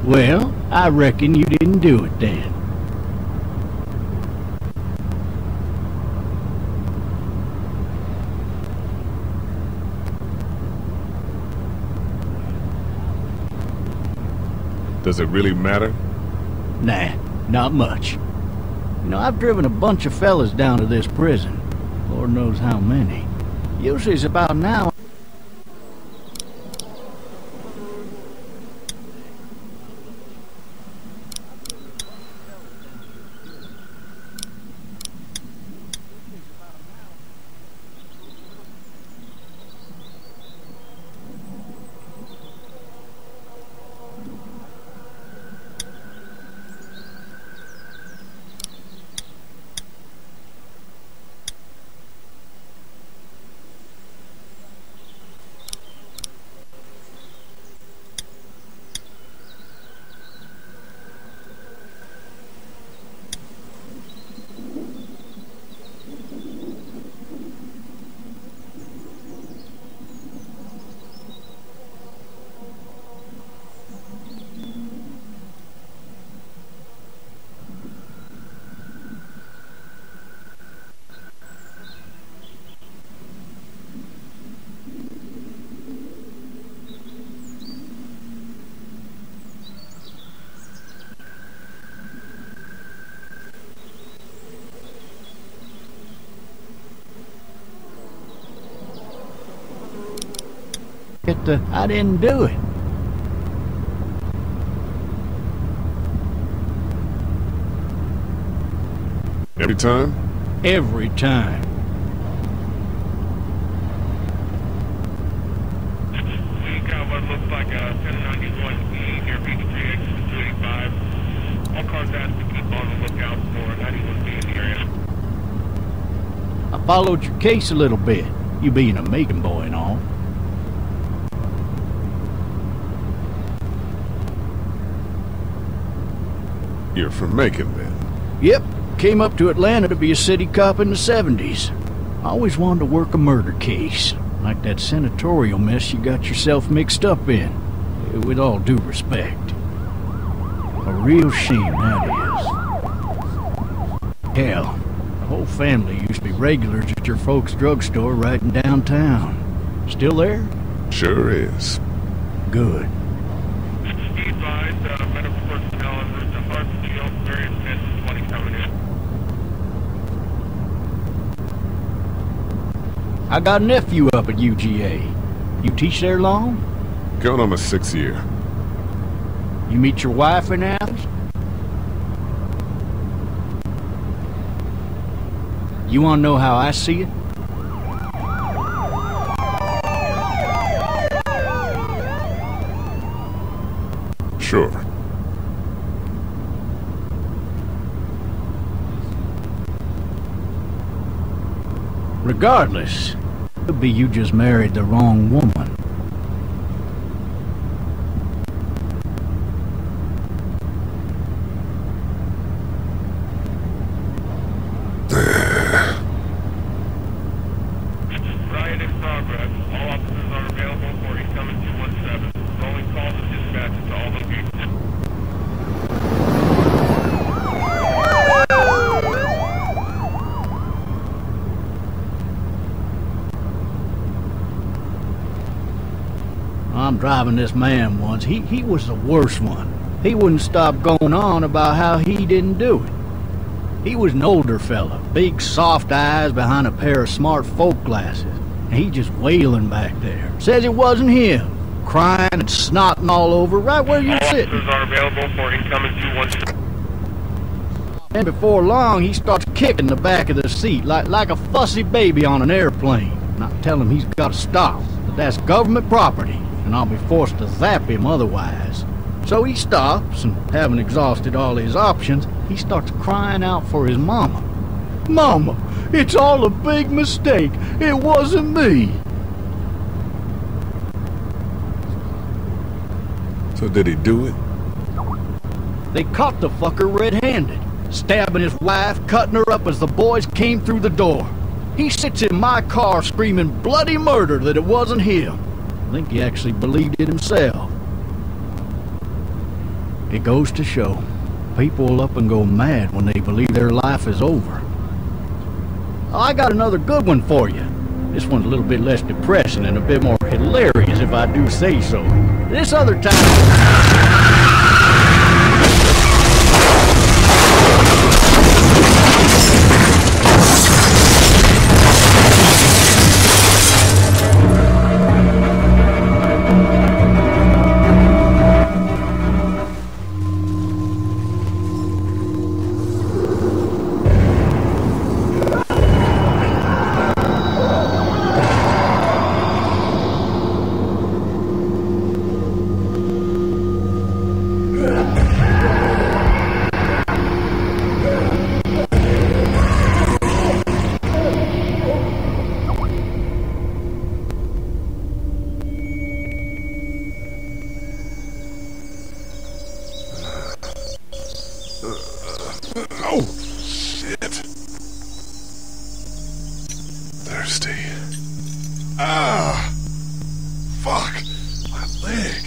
Well, I reckon you didn't do it then. Does it really matter? Nah, not much. You know, I've driven a bunch of fellas down to this prison. Lord knows how many. Usually it's about an hour. I didn't do it. Every time? Every time. We got what looks like a 1091E near Peachtree exit 285. All cars asked to keep on the lookout for 91B in the area. I followed your case a little bit, you being a Macon boy and all. You're from Macon, then? Yep, came up to Atlanta to be a city cop in the 70s. I always wanted to work a murder case, like that senatorial mess you got yourself mixed up in. With all due respect. A real shame, that is. Hell, the whole family used to be regulars at your folks' drugstore right in downtown. Still there? Sure is. Good. Be advised, medical personnel en route to Hartsfield, various 10 20 coming in. I got a nephew up at UGA. You teach there long? Going on my 6th year. You meet your wife in Athens? You wanna know how I see it? Sure. Regardless, could be you just married the wrong woman. Riot in progress. All officers are available for incoming 217. Rolling calls and dispatches to all locations. I'm driving this man once. He was the worst one. He wouldn't stop going on about how he didn't do it. He was an older fella, big soft eyes behind a pair of smart folk glasses. And he just wailing back there. Says it wasn't him. Crying and snotting all over right where you're sitting. Officers are available for incoming 217. And before long, he starts kicking the back of the seat like a fussy baby on an airplane. And I tell him he's got to stop, that that's government property, and I'll be forced to zap him otherwise. So he stops, and having exhausted all his options, he starts crying out for his mama. Mama, it's all a big mistake. It wasn't me. So did he do it? They caught the fucker red-handed, stabbing his wife, cutting her up as the boys came through the door. He sits in my car screaming bloody murder that it wasn't him. I think he actually believed it himself. It goes to show, people will up and go mad when they believe their life is over. I got another good one for you. This one's a little bit less depressing and a bit more hilarious if I do say so. This other time... Oh, shit. Thirsty. Ah! Fuck! My leg.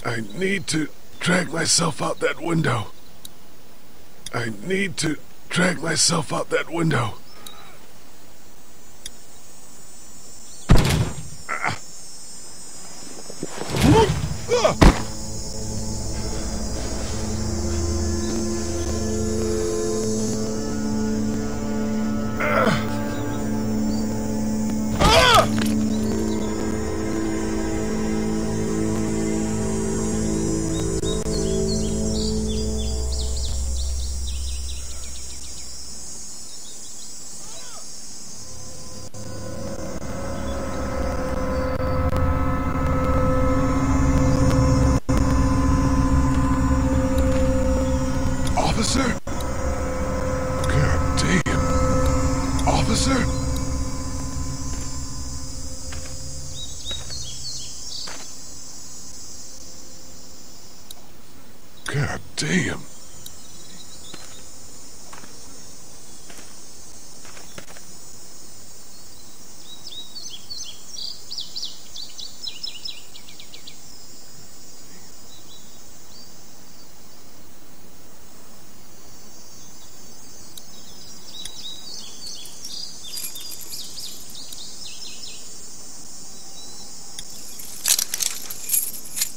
I need to drag myself out that window. I need to drag myself out that window. Officer? God damn. Officer? God damn.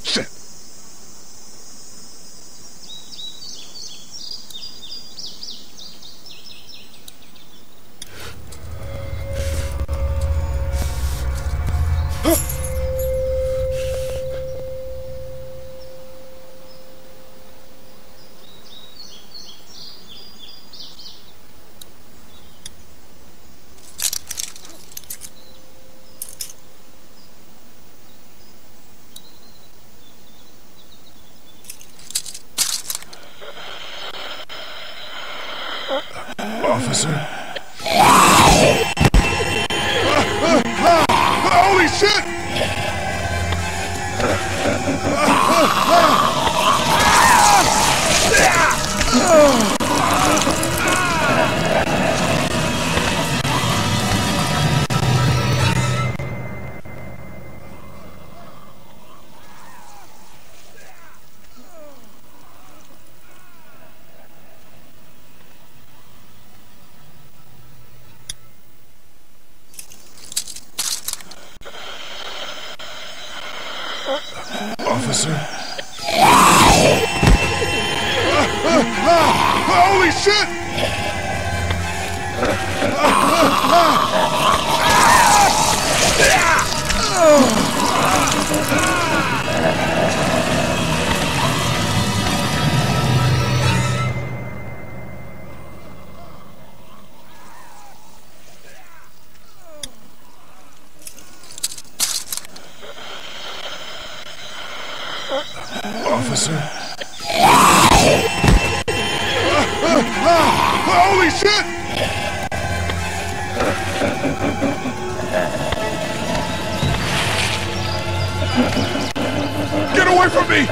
Shit. Officer? Holy shit! Officer? Holy shit! Officer? Holy shit! away from me!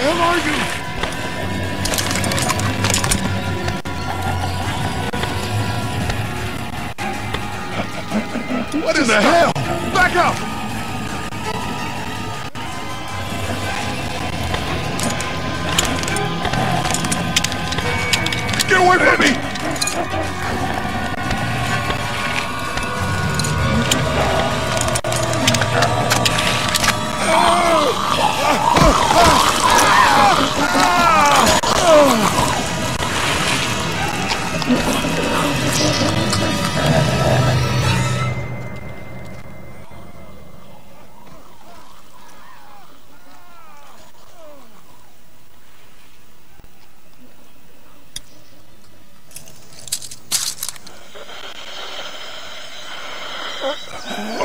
Where are you? What in the hell? Back up! Get away from me!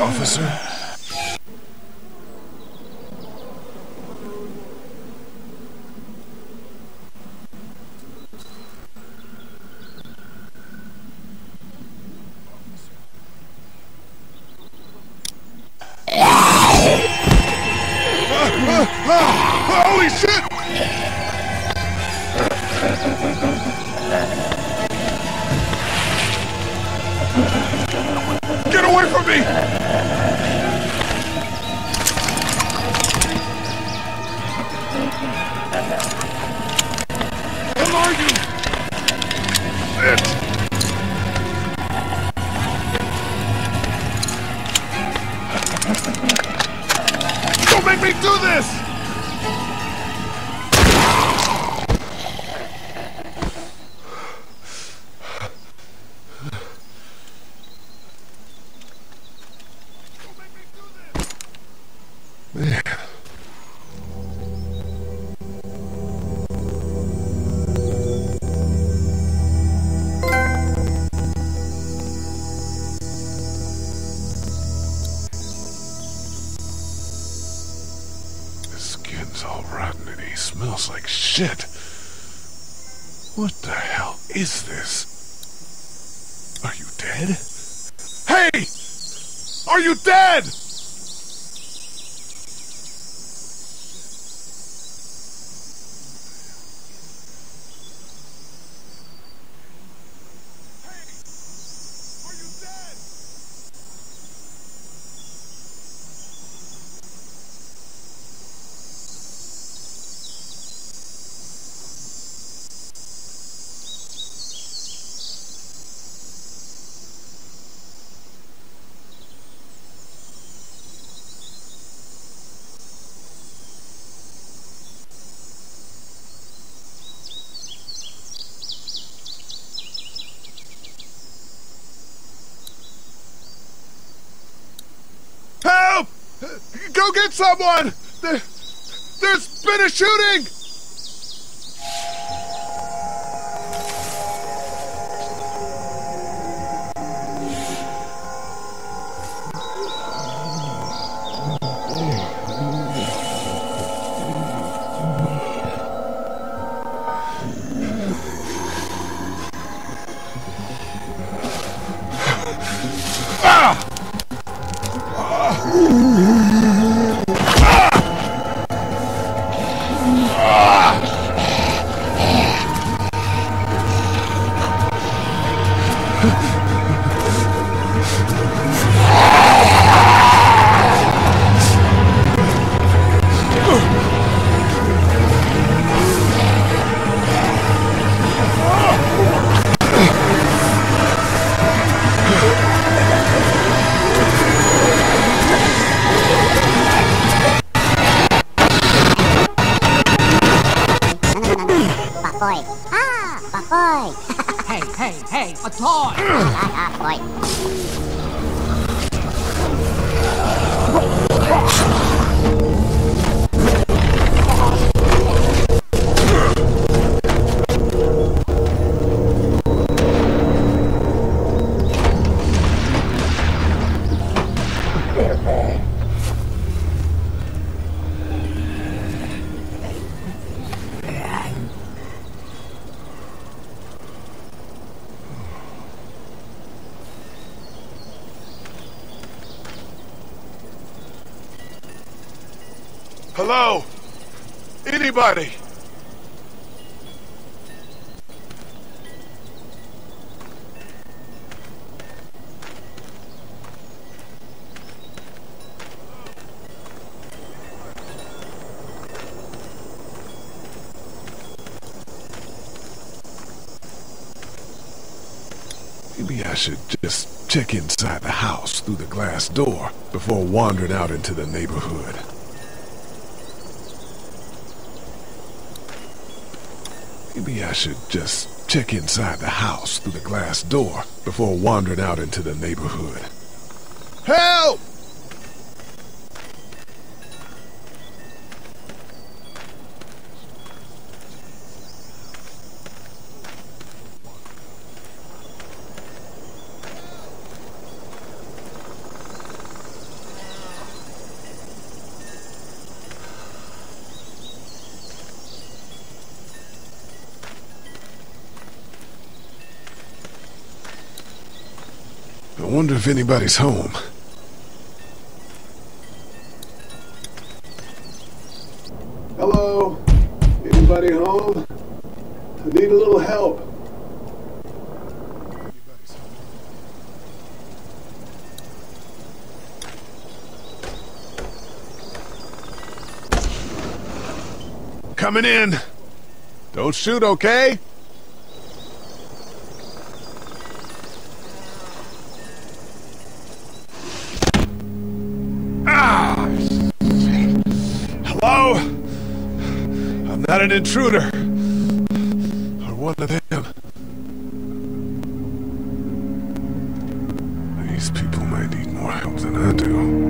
Officer? Holy shit! Get away from me! Where are you? Shit! Don't make me do this! Man. His skin's all rotten and he smells like shit. What the hell is this? Are you dead? Hey! Are you dead? Help! Go get someone! There's been a shooting! Ah! Boy. Ah, boy. Hey, a toy! Boy. Hello? Anybody? Maybe I should just check inside the house through the glass door before wandering out into the neighborhood. Maybe I should just check inside the house through the glass door before wandering out into the neighborhood. Help! I wonder if anybody's home. Hello? Anybody home? I need a little help. Coming in. Don't shoot, okay? Hello? I'm not an intruder. Or one of them. These people might need more help than I do.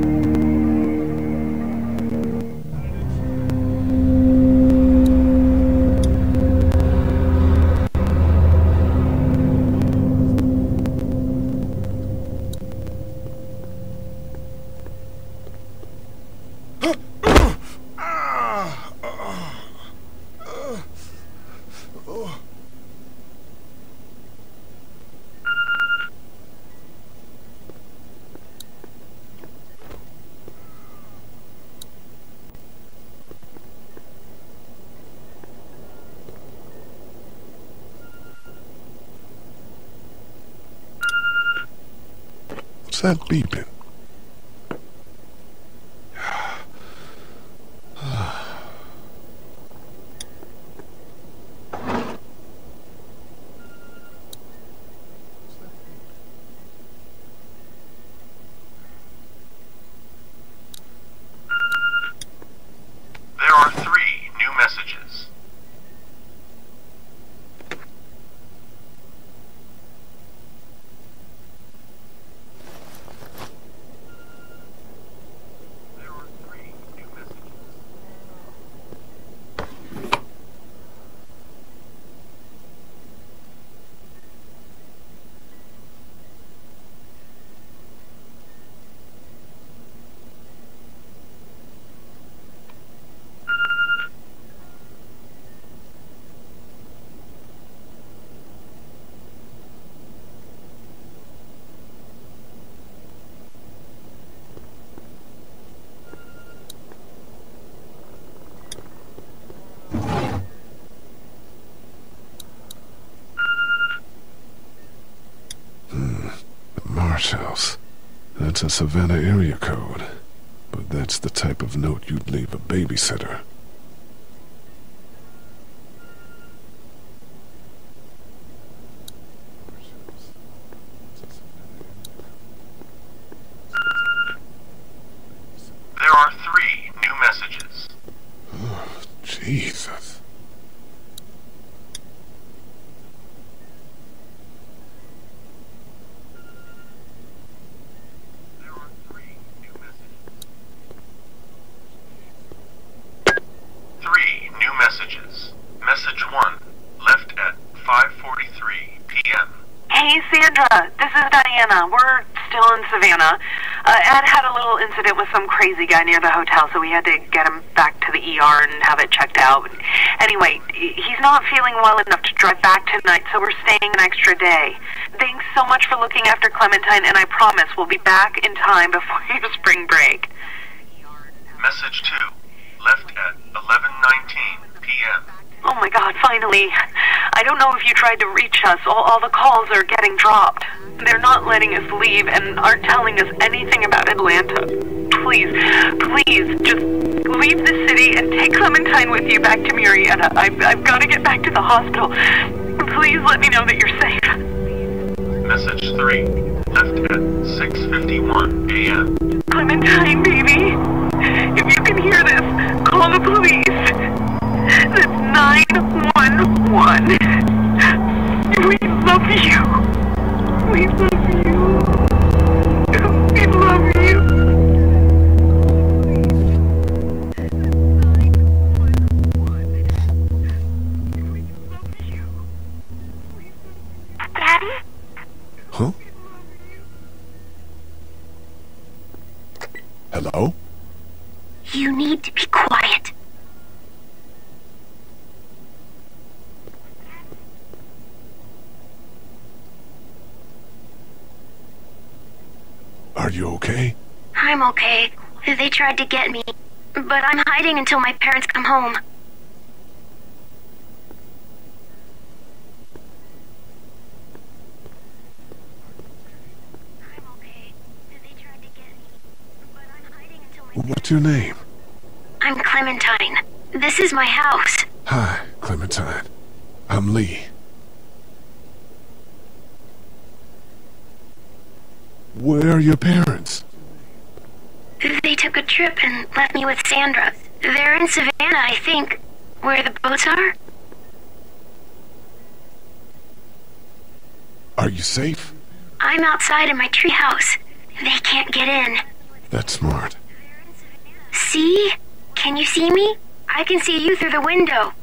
What's that beeping? There are 3 new messages. House. That's a Savannah area code. But that's the type of note you'd leave a babysitter. There are 3 new messages. Oh, Jesus. Messages. Message 1, left at 5:43 p.m. Hey, Sandra, this is Diana. We're still in Savannah. Ed had a little incident with some crazy guy near the hotel, so we had to get him back to the ER and have it checked out. Anyway, he's not feeling well enough to drive back tonight, so we're staying an extra day. Thanks so much for looking after Clementine, and I promise we'll be back in time before your spring break. Message 2, left 11:19 p.m. Oh my God, finally. I don't know if you tried to reach us. All the calls are getting dropped. They're not letting us leave and aren't telling us anything about Atlanta. Please, just leave the city and take Clementine with you back to Murrieta. I've got to get back to the hospital. Please let me know that you're safe. Message 3, left at 6:51 a.m. Clementine, baby. If you can hear this, call the police. That's 911. We love you. We love you. We love you. Daddy? Huh? Hello? You need to be quiet. Are you okay? I'm okay. They tried to get me, but I'm hiding until my parents come home. I'm okay. They tried to get me, but I'm hiding until my What's your name? I'm Clementine. This is my house. Hi, Clementine. I'm Lee. Where are your parents? They took a trip and left me with Sandra. They're in Savannah, I think, where the boats are. Are you safe? I'm outside in my treehouse. They can't get in. That's smart. See? Can you see me? I can see you through the window.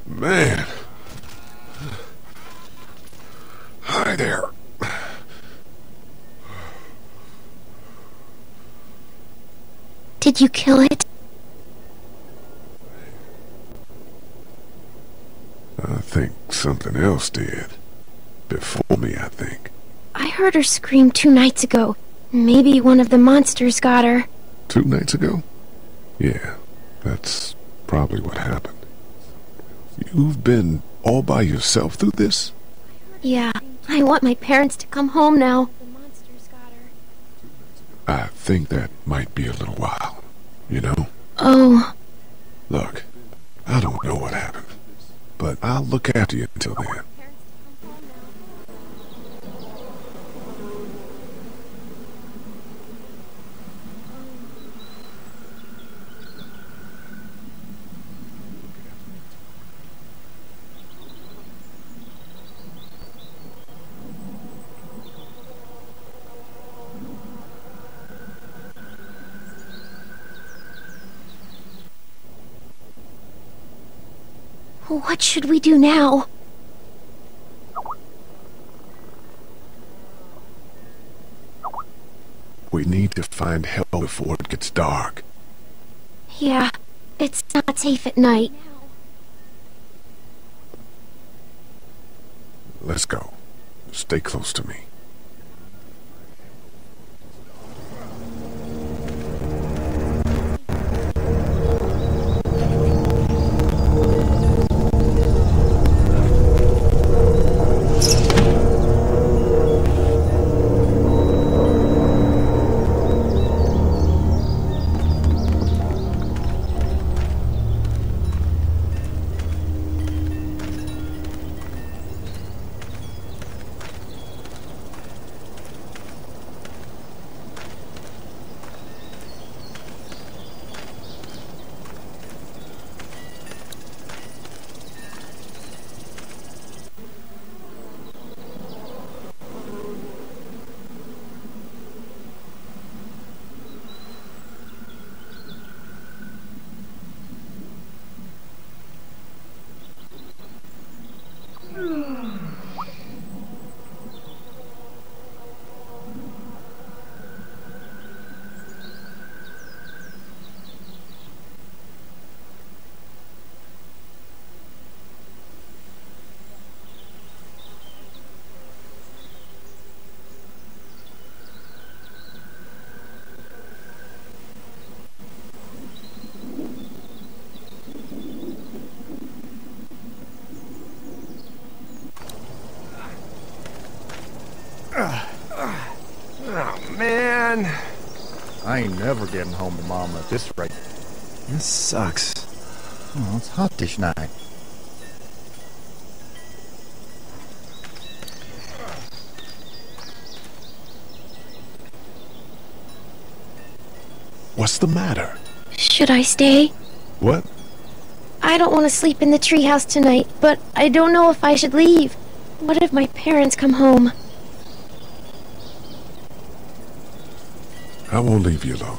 Man. Hi there. Did you kill it? I think something else did. Before me, I think. I heard her scream 2 nights ago. Maybe one of the monsters got her. 2 nights ago? Yeah, that's probably what happened. You've been all by yourself through this? Yeah, I want my parents to come home now. I think that might be a little while, you know? Oh. Look, I don't know what happened, but I'll look after you until then. What should we do now? We need to find help before it gets dark. Yeah, it's not safe at night. Let's go. Stay close to me. never getting home to Mama at this rate. This sucks. Oh, it's hot this night. What's the matter? Should I stay? What? I don't want to sleep in the treehouse tonight, but I don't know if I should leave. What if my parents come home? I won't leave you alone.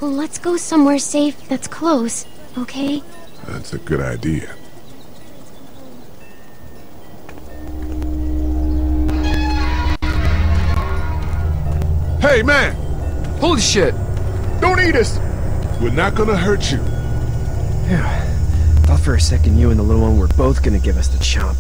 Well, let's go somewhere safe that's close, okay? That's a good idea. Hey, man! Holy shit! Don't eat us! We're not gonna hurt you. Yeah. Thought for a second you and the little one were both gonna give us the chomp.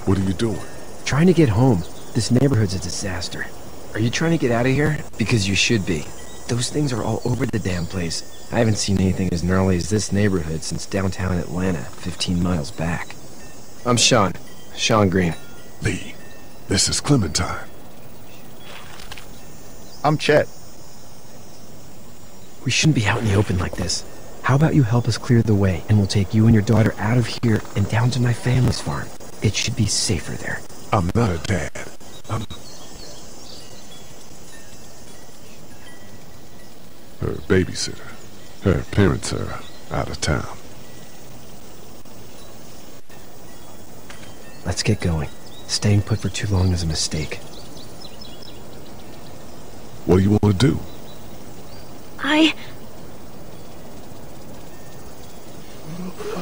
What are you doing? Trying to get home. This neighborhood's a disaster. Are you trying to get out of here? Because you should be. Those things are all over the damn place. I haven't seen anything as gnarly as this neighborhood since downtown Atlanta, 15 miles back. I'm Sean. Sean Green. Lee, this is Clementine. I'm Chet. We shouldn't be out in the open like this. How about you help us clear the way, and we'll take you and your daughter out of here and down to my family's farm. It should be safer there. I'm not a dad. I'm her babysitter. Her parents are out of town. Let's get going. Staying put for too long is a mistake. What do you want to do?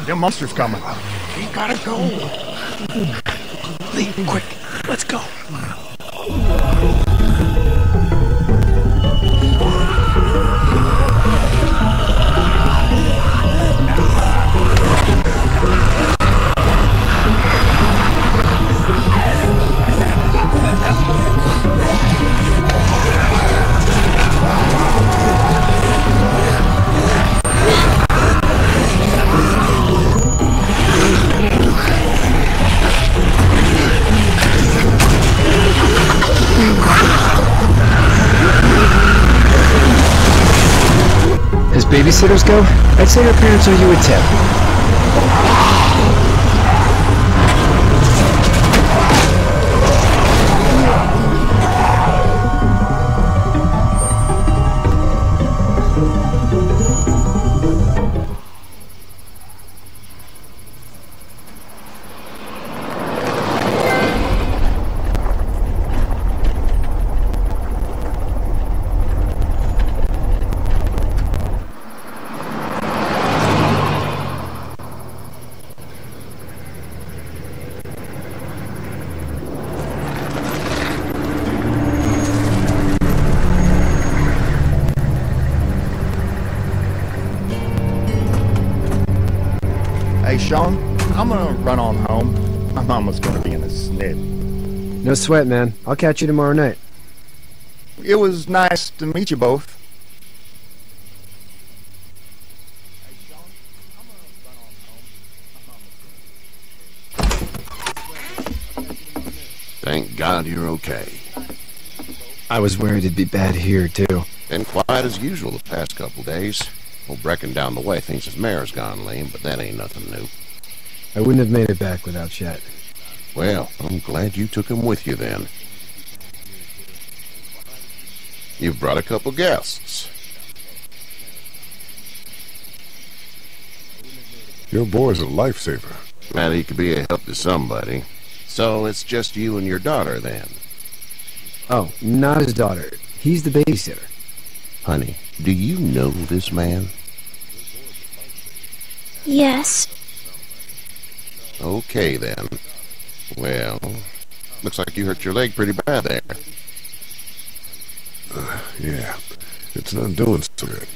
Them monsters coming. We gotta go. Lee, quick. Let's go. As babysitters go, I'd say her parents owe you a tip. Hey, Sean, I'm gonna run on home. My mama's gonna be in a snit. No sweat, man. I'll catch you tomorrow night. It was nice to meet you both. Thank God you're okay. I was worried it'd be bad here, too. Been quiet as usual the past couple days. Old Brecken down the way thinks his mare's gone lame, but that ain't nothing new. I wouldn't have made it back without Chet. Well, I'm glad you took him with you then. You've brought a couple guests. Your boy's a lifesaver. Well, he could be a help to somebody. So it's just you and your daughter then? Oh, not his daughter. He's the babysitter. Honey, do you know this man? Yes. Okay, then. Well, looks like you hurt your leg pretty bad there. Yeah, it's not doing so good.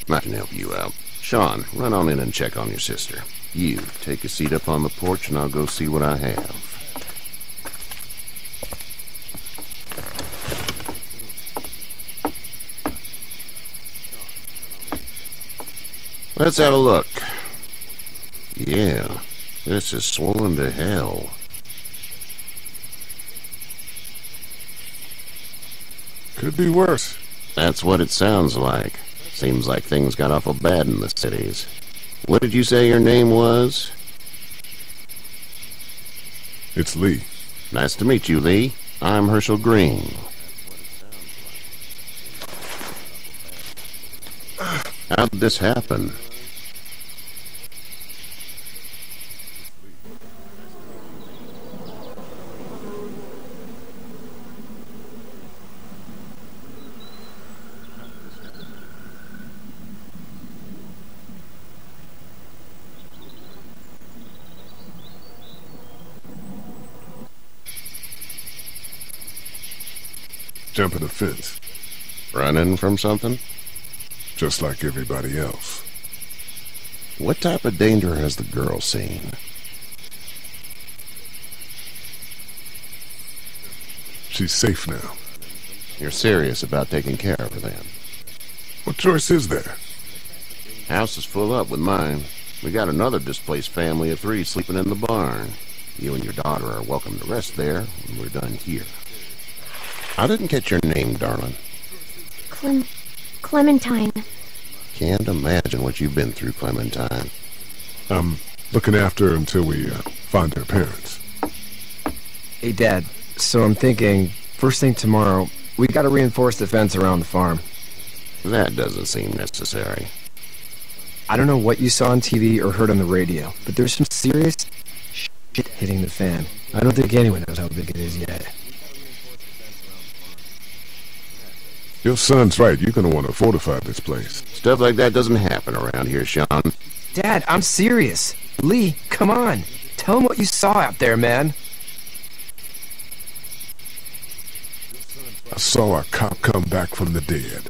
I can help you out. Sean, run on in and check on your sister. You, take a seat up on the porch and I'll go see what I have. Let's have a look. Yeah, this is swollen to hell. Could be worse. That's what it sounds like. Seems like things got awful bad in the cities. What did you say your name was? It's Lee. Nice to meet you, Lee. I'm Herschel Green. How'd this happen? Jumping the fence. Running from something? Just like everybody else. What type of danger has the girl seen? She's safe now. You're serious about taking care of her then? What choice is there? House is full up with mine. We got another displaced family of 3 sleeping in the barn. You and your daughter are welcome to rest there when we're done here. I didn't catch your name, darling. Clementine. Can't imagine what you've been through, Clementine. I'm looking after her until we find her parents. Hey, Dad. So I'm thinking, first thing tomorrow, we gotta reinforce the fence around the farm. That doesn't seem necessary. I don't know what you saw on TV or heard on the radio, but there's some serious shit hitting the fan. I don't think anyone knows how big it is yet. Your son's right. You're gonna want to fortify this place. Stuff like that doesn't happen around here, Sean. Dad, I'm serious. Lee, come on. Tell him what you saw out there, man. I saw a cop come back from the dead.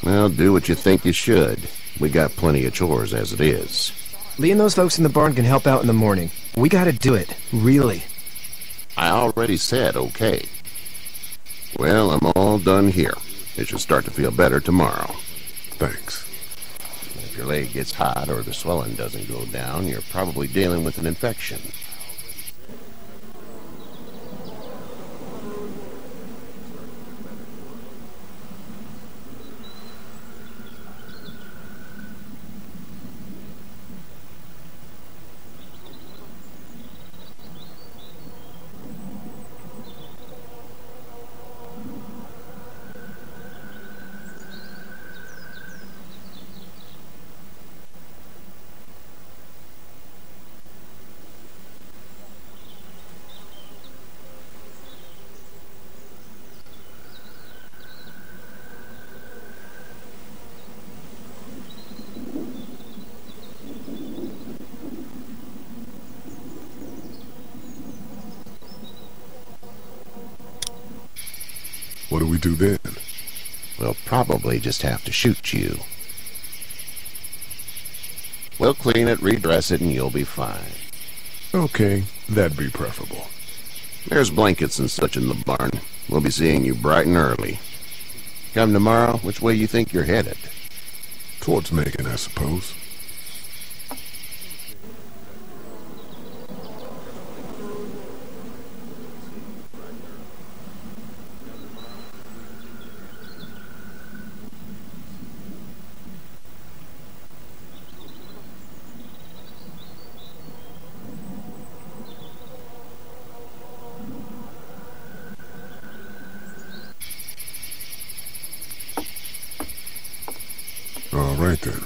Well, do what you think you should. We got plenty of chores as it is. Lee and those folks in the barn can help out in the morning. We gotta do it. Really. I already said okay. Well, I'm all done here. It should start to feel better tomorrow. Thanks. If your leg gets hot or the swelling doesn't go down, you're probably dealing with an infection. What do we do then? We'll probably just have to shoot you. We'll clean it, redress it, and you'll be fine. Okay, that'd be preferable. There's blankets and such in the barn. We'll be seeing you bright and early. Come tomorrow, which way you think you're headed? Towards Megan, I suppose. All right, then.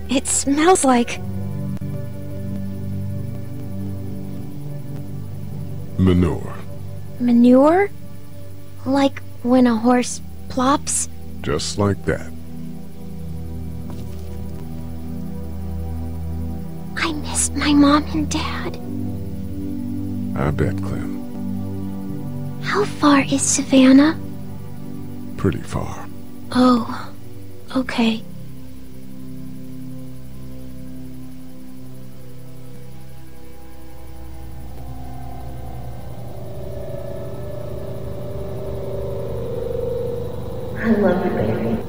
It smells like... Manure. manure? Like when a horse plops? Just like that. I miss my mom and dad. I bet, Clem. How far is Savannah? Pretty far. Oh, okay. I love you, baby.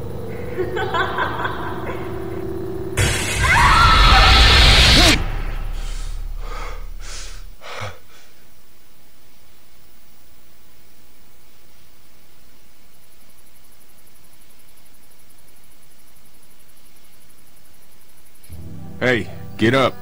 Hey, get up.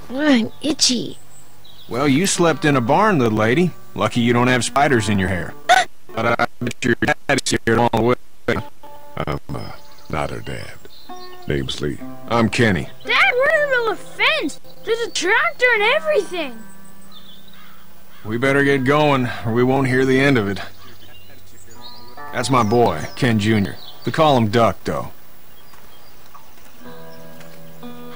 I'm itchy. Well, you slept in a barn, little lady. Lucky you don't have spiders in your hair. But I bet your dad's here along the way. I'm, not her dad. Name's Lee. I'm Kenny. Dad, we're in the middle of a fence. There's a tractor and everything. We better get going, or we won't hear the end of it. That's my boy, Ken Jr. We call him Duck, though.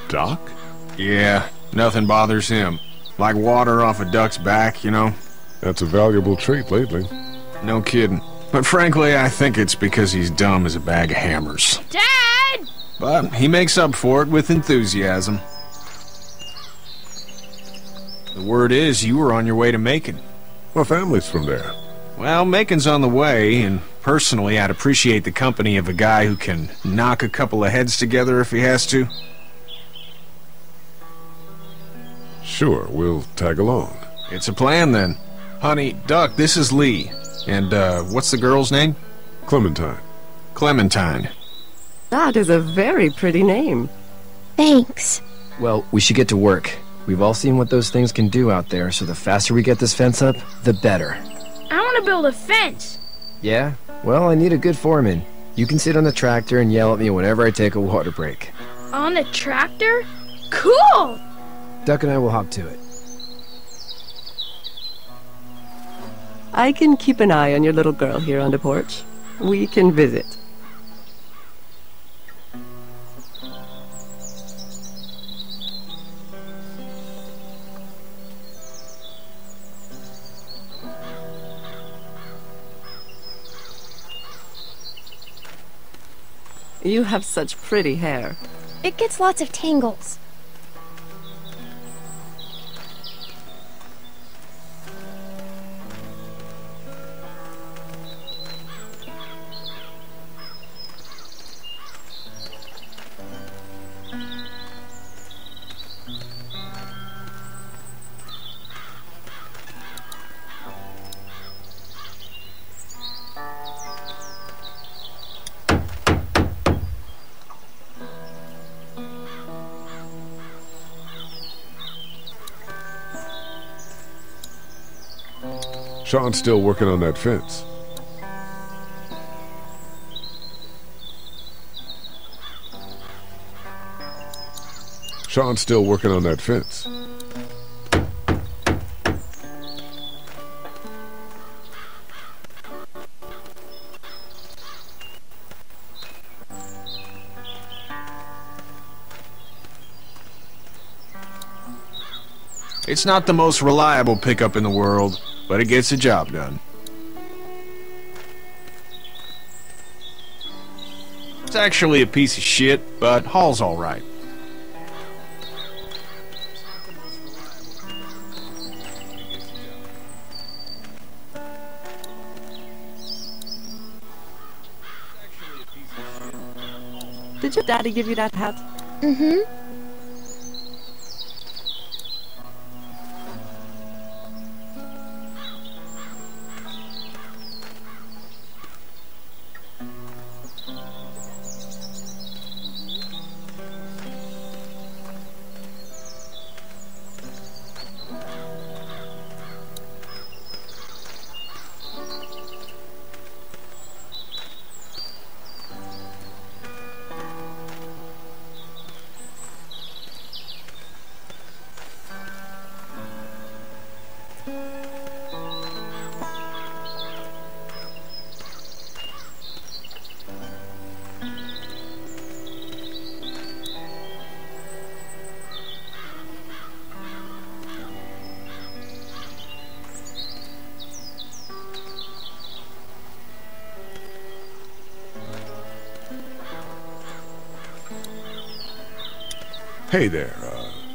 Doc? Yeah, nothing bothers him. Like water off a duck's back, you know? That's a valuable trait lately. No kidding. But frankly, I think it's because he's dumb as a bag of hammers. Dad! But he makes up for it with enthusiasm. The word is you were on your way to Macon. My family's from there. Well, Macon's on the way, and personally, I'd appreciate the company of a guy who can knock a couple of heads together if he has to. Sure, we'll tag along. It's a plan, then. Honey, Duck, this is Lee. And, what's the girl's name? Clementine. Clementine. That is a very pretty name. Thanks. Well, we should get to work. We've all seen what those things can do out there, so the faster we get this fence up, the better. I want to build a fence. Yeah? Well, I need a good foreman. You can sit on the tractor and yell at me whenever I take a water break. On the tractor? Cool! Duck and I will hop to it. I can keep an eye on your little girl here on the porch. We can visit. You have such pretty hair. It gets lots of tangles. Sean's still working on that fence. Sean's still working on that fence. It's not the most reliable pickup in the world, but it gets the job done. It's actually a piece of shit, but haul's all right. Did your daddy give you that hat? Mm-hmm. Hey there,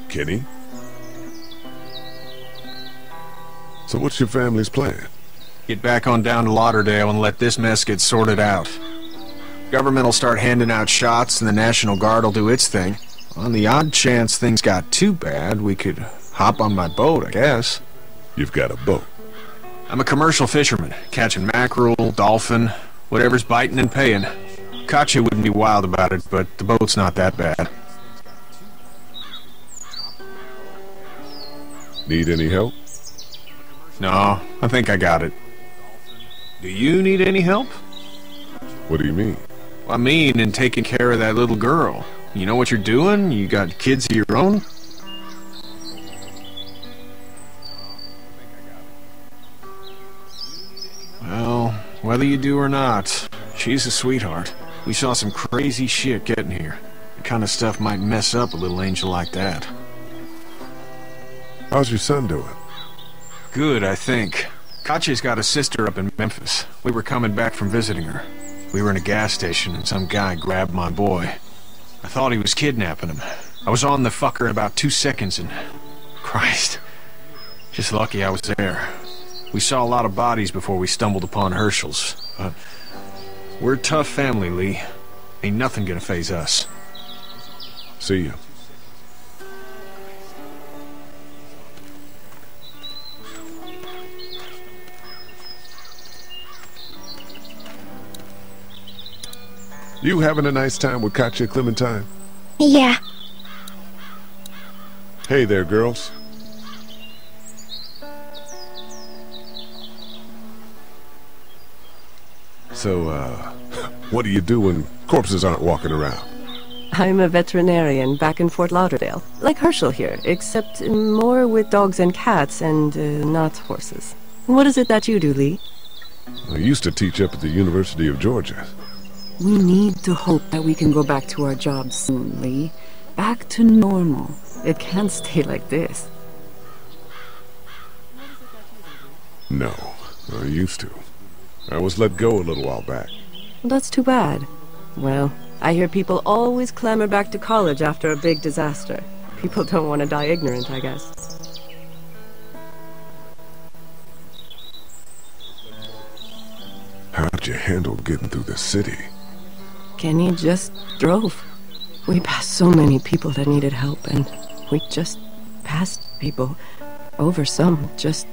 Kenny. So what's your family's plan? Get back on down to Lauderdale and let this mess get sorted out. Government will start handing out shots and the National Guard will do its thing. On the odd chance things got too bad, we could hop on my boat, I guess. You've got a boat? I'm a commercial fisherman, catching mackerel, dolphin, whatever's biting and paying. Katya wouldn't be wild about it, but the boat's not that bad. Need any help? No, I think I got it. Do you need any help? What do you mean? I mean, in taking care of that little girl. You know what you're doing? You got kids of your own? Well, whether you do or not, she's a sweetheart. We saw some crazy shit getting here. The kind of stuff might mess up a little angel like that. How's your son doing? Good, I think. Katya's got a sister up in Memphis. We were coming back from visiting her. We were in a gas station and some guy grabbed my boy. I thought he was kidnapping him. I was on the fucker in about 2 seconds and... Christ. Just lucky I was there. We saw a lot of bodies before we stumbled upon Herschel's. But we're a tough family, Lee. Ain't nothing gonna faze us. See you. You having a nice time with Katya, Clementine? Yeah. Hey there, girls. So, what do you do when corpses aren't walking around? I'm a veterinarian back in Fort Lauderdale. Like Herschel here, except more with dogs and cats and not horses. What is it that you do, Lee? I used to teach up at the University of Georgia. We need to hope that we can go back to our jobs soon, Lee. Back to normal. It can't stay like this. No, I used to. I was let go a little while back. That's too bad. Well, I hear people always clamor back to college after a big disaster. People don't want to die ignorant, I guess. How'd you handle getting through the city? Kenny just drove. We passed so many people that needed help, and we just passed people. Over some, just...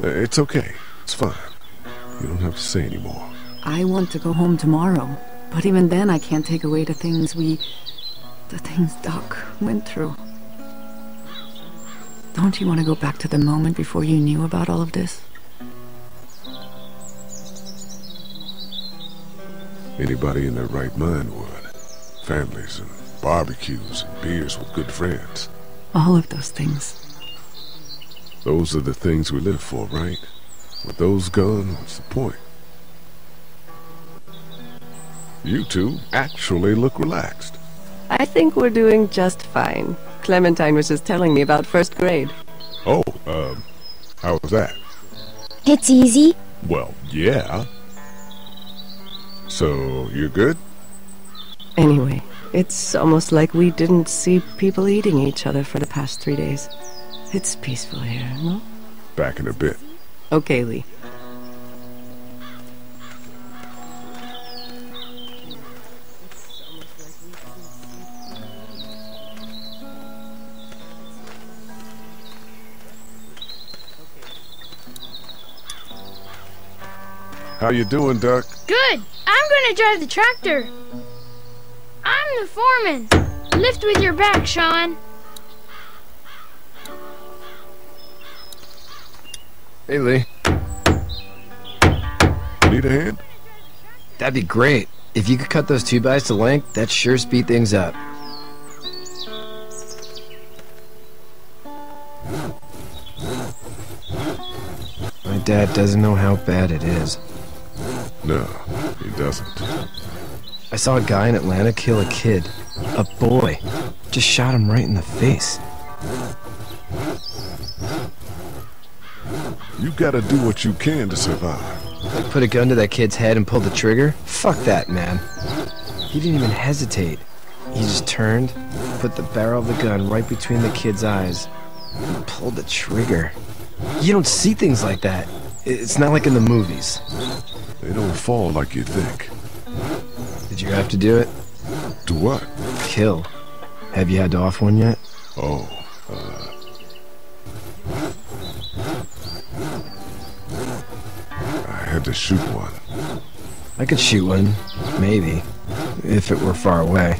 It's okay. It's fine. You don't have to say anymore. I want to go home tomorrow, but even then I can't take away the things Doc went through. Don't you want to go back to the moment before you knew about all of this? Anybody in their right mind would. Families and barbecues and beers with good friends. All of those things. Those are the things we live for, right? With those gone, what's the point? You two actually look relaxed. I think we're doing just fine. Clementine was just telling me about first grade. Oh, how was that? It's easy. Well, yeah. So, you're good? Anyway, it's almost like we didn't see people eating each other for the past 3 days. It's peaceful here, no? Back in a bit. Okay, Lee. How you doing, Duck? Good. I'm gonna drive the tractor. I'm the foreman. Lift with your back, Sean. Hey, Lee. Need a hand? That'd be great. If you could cut those 2x to length, that'd sure speed things up. My dad doesn't know how bad it is. No, he doesn't. I saw a guy in Atlanta kill a kid. A boy. Just shot him right in the face. You gotta do what you can to survive. Like put a gun to that kid's head and pull the trigger? Fuck that, man. He didn't even hesitate. He just turned, put the barrel of the gun right between the kid's eyes, and pulled the trigger. You don't see things like that. It's not like in the movies. They don't fall like you think. Did you have to do it? Do what? Kill. Have you had to off one yet? Oh, I had to shoot one. I could shoot one, maybe, if it were far away.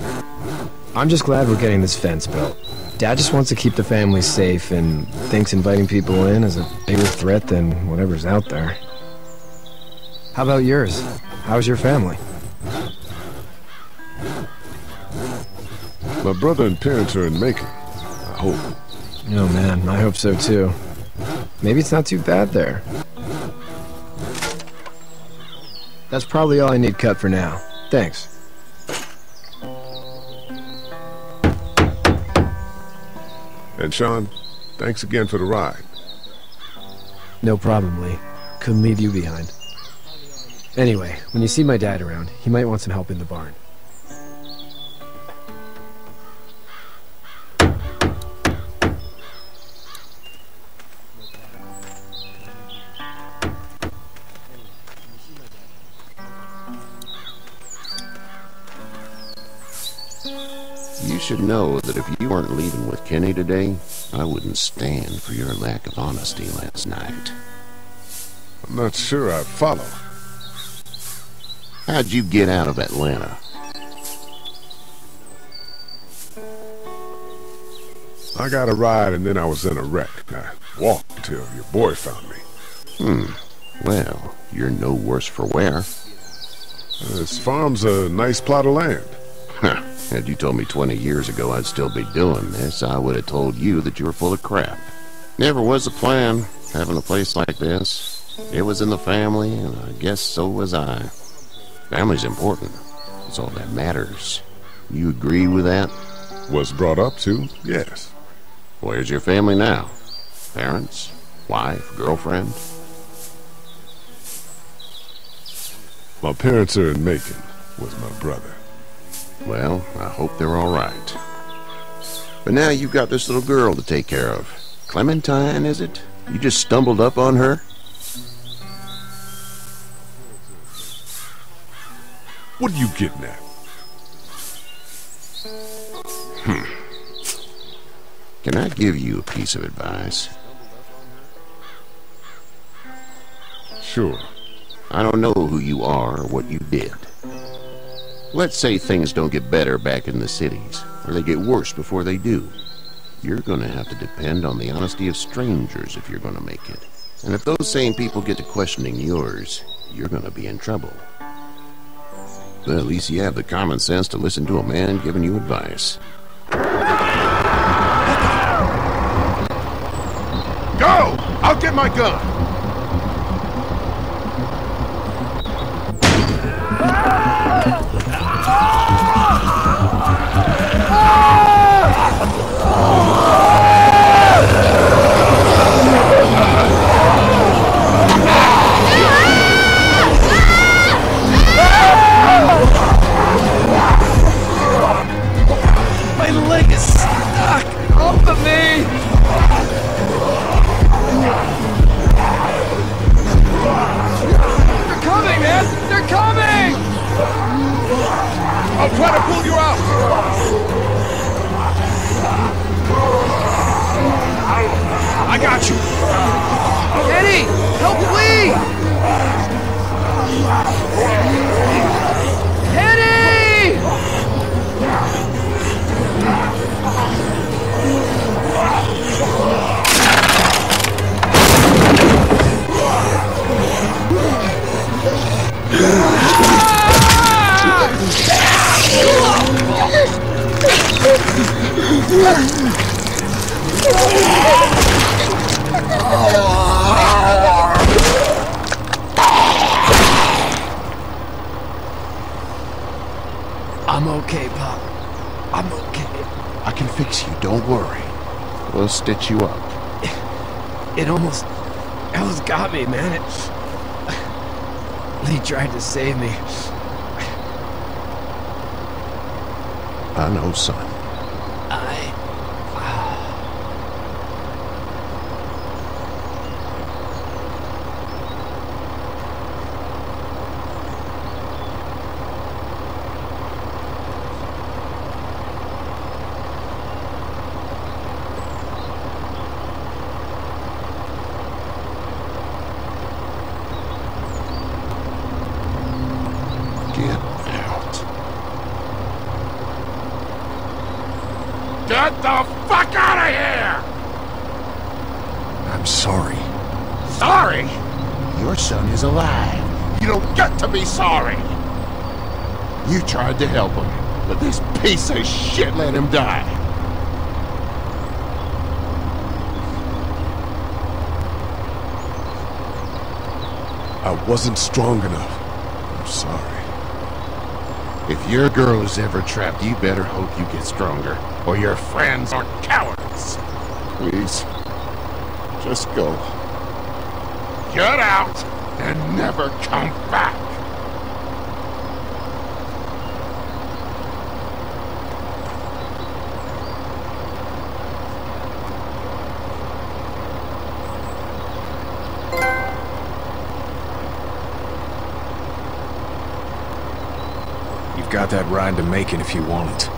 I'm just glad we're getting this fence built. Dad just wants to keep the family safe and thinks inviting people in is a bigger threat than whatever's out there. How about yours? How's your family? My brother and parents are in Macon. I hope. Oh man, I hope so too. Maybe it's not too bad there. That's probably all I need cut for now. Thanks. And Sean, thanks again for the ride. No problem, Lee. Couldn't leave you behind. Anyway, when you see my dad around, he might want some help in the barn. You should know that if you weren't leaving with Kenny today, I wouldn't stand for your lack of honesty last night. I'm not sure I'd follow. How'd you get out of Atlanta? I got a ride and then I was in a wreck. I walked until your boy found me. Well, you're no worse for wear. This farm's a nice plot of land. Huh. Had you told me 20 years ago I'd still be doing this, I would have told you that you were full of crap. Never was the plan, having a place like this. It was in the family, and I guess so was I. Family's important. It's all that matters. You agree with that? Was brought up to, yes. Where's your family now? Parents? Wife? Girlfriend? My parents are in Macon, with my brother. Well, I hope they're all right. But now you've got this little girl to take care of. Clementine, is it? You just stumbled up on her? What are you getting at? Can I give you a piece of advice? Sure. I don't know who you are or what you did. Let's say things don't get better back in the cities, or they get worse before they do. You're gonna have to depend on the honesty of strangers if you're gonna make it. And if those same people get to questioning yours, you're gonna be in trouble. But at least you have the common sense to listen to a man giving you advice. Go! I'll get my gun! My leg is stuck! Off of me! They're coming, man! They're coming! I'll try to pull you out! I got you! Eddie! Help Lee! Eddie! I'm okay, Pop. I'm okay. I can fix you, don't worry. We'll stitch you up. It almost got me, man. Lee tried to save me. I know, son. Get the fuck out of here! I'm sorry. Sorry? Your son is alive. You don't get to be sorry. You tried to help him, but this piece of shit let him die. I wasn't strong enough. I'm sorry. If your girl is ever trapped, you better hope you get stronger, or your friends are cowards. Please, just go. Get out and never come back. You've got that ride to Macon if you want it.